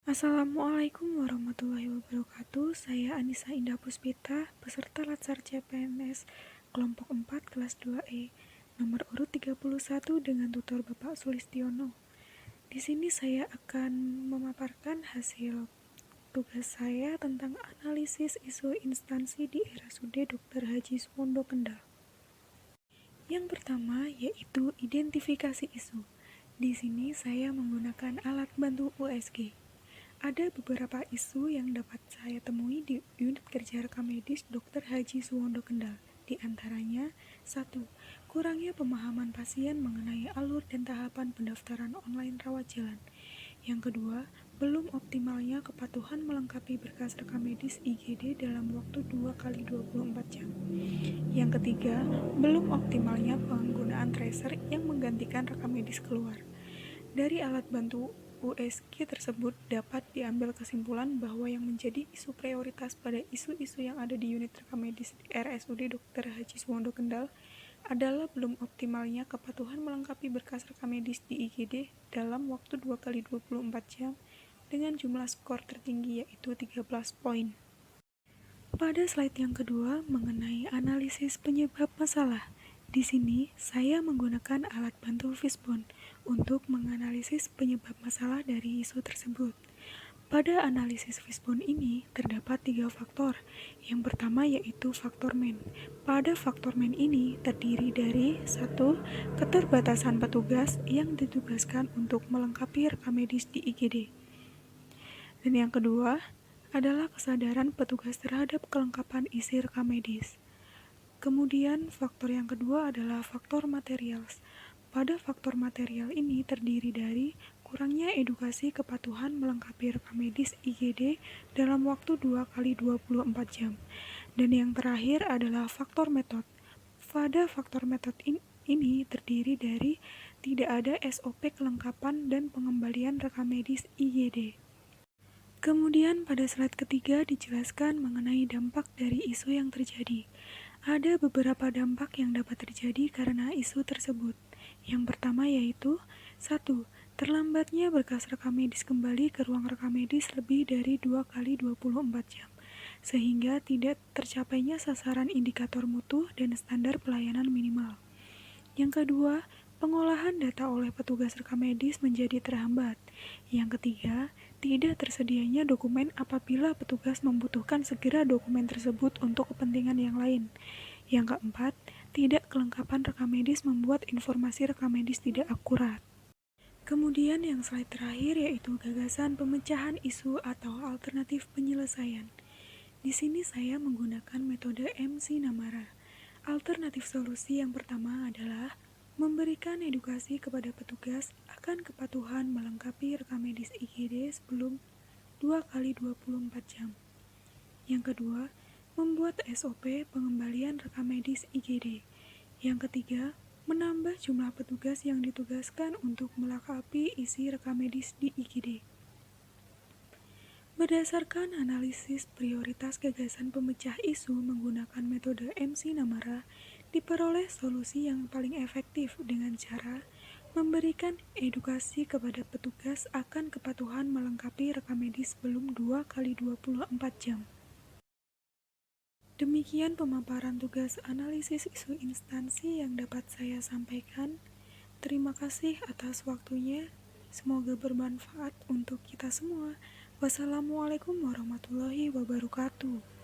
Assalamualaikum warahmatullahi wabarakatuh. Saya Anissa Indah Puspita, peserta Latsar CPNS kelompok 4 kelas 2E, nomor urut 31 dengan tutor Bapak Sulistiono. Di sini saya akan memaparkan hasil tugas saya tentang analisis isu instansi di RSUD Dr. Haji Suwondo Kendal. Yang pertama yaitu identifikasi isu. Di sini saya menggunakan alat bantu USG. Ada beberapa isu yang dapat saya temui di unit kerja rekam medis Dr. Haji Suwondo Kendal. Di antaranya, 1. Kurangnya pemahaman pasien mengenai alur dan tahapan pendaftaran online rawat jalan. Yang kedua, belum optimalnya kepatuhan melengkapi berkas rekam medis IGD dalam waktu 2x24 jam. Yang ketiga, belum optimalnya penggunaan tracer yang menggantikan rekam medis keluar. Dari alat bantu USG tersebut dapat diambil kesimpulan bahwa yang menjadi isu prioritas pada isu-isu yang ada di unit rekam medis RSUD Dr. Haji Suwondo Kendal adalah belum optimalnya kepatuhan melengkapi berkas rekam medis di IGD dalam waktu 2x24 jam dengan jumlah skor tertinggi yaitu 13 poin. Pada slide yang kedua mengenai analisis penyebab masalah. Di sini, saya menggunakan alat bantu Fishbone untuk menganalisis penyebab masalah dari isu tersebut. Pada analisis Fishbone ini, terdapat 3 faktor. Yang pertama yaitu faktor MEN. Pada faktor MEN ini terdiri dari 1. Keterbatasan petugas yang ditugaskan untuk melengkapi rekam medis di IGD. Dan yang kedua adalah kesadaran petugas terhadap kelengkapan isi rekam medis. Kemudian faktor yang kedua adalah faktor material. Pada faktor material ini terdiri dari kurangnya edukasi kepatuhan melengkapi rekam medis IGD dalam waktu 2x24 jam. Dan yang terakhir adalah faktor metode. Pada faktor metode ini terdiri dari tidak ada SOP kelengkapan dan pengembalian rekam medis IGD. Kemudian pada slide ketiga dijelaskan mengenai dampak dari isu yang terjadi. Ada beberapa dampak yang dapat terjadi karena isu tersebut. Yang pertama yaitu 1. Terlambatnya berkas rekam medis kembali ke ruang rekam medis lebih dari 2x24 jam, sehingga tidak tercapainya sasaran indikator mutu dan standar pelayanan minimal. Yang kedua, pengolahan data oleh petugas rekam medis menjadi terhambat. Yang ketiga, tidak tersedianya dokumen apabila petugas membutuhkan segera dokumen tersebut untuk kepentingan yang lain. Yang keempat, tidak kelengkapan rekam medis membuat informasi rekam medis tidak akurat. Kemudian yang slide terakhir yaitu gagasan pemecahan isu atau alternatif penyelesaian. Di sini saya menggunakan metode MC Namara. Alternatif solusi yang pertama adalah memberikan edukasi kepada petugas akan kepatuhan melengkapi rekam medis IGD sebelum 2x24 jam. Yang kedua, membuat SOP pengembalian rekam medis IGD. Yang ketiga, menambah jumlah petugas yang ditugaskan untuk melengkapi isi rekam medis di IGD. Berdasarkan analisis prioritas gagasan pemecah isu menggunakan metode MC Namara, diperoleh solusi yang paling efektif dengan cara memberikan edukasi kepada petugas akan kepatuhan melengkapi rekam medis sebelum 2x24 jam. Demikian pemaparan tugas analisis isu instansi yang dapat saya sampaikan. Terima kasih atas waktunya. Semoga bermanfaat untuk kita semua. Wassalamualaikum warahmatullahi wabarakatuh.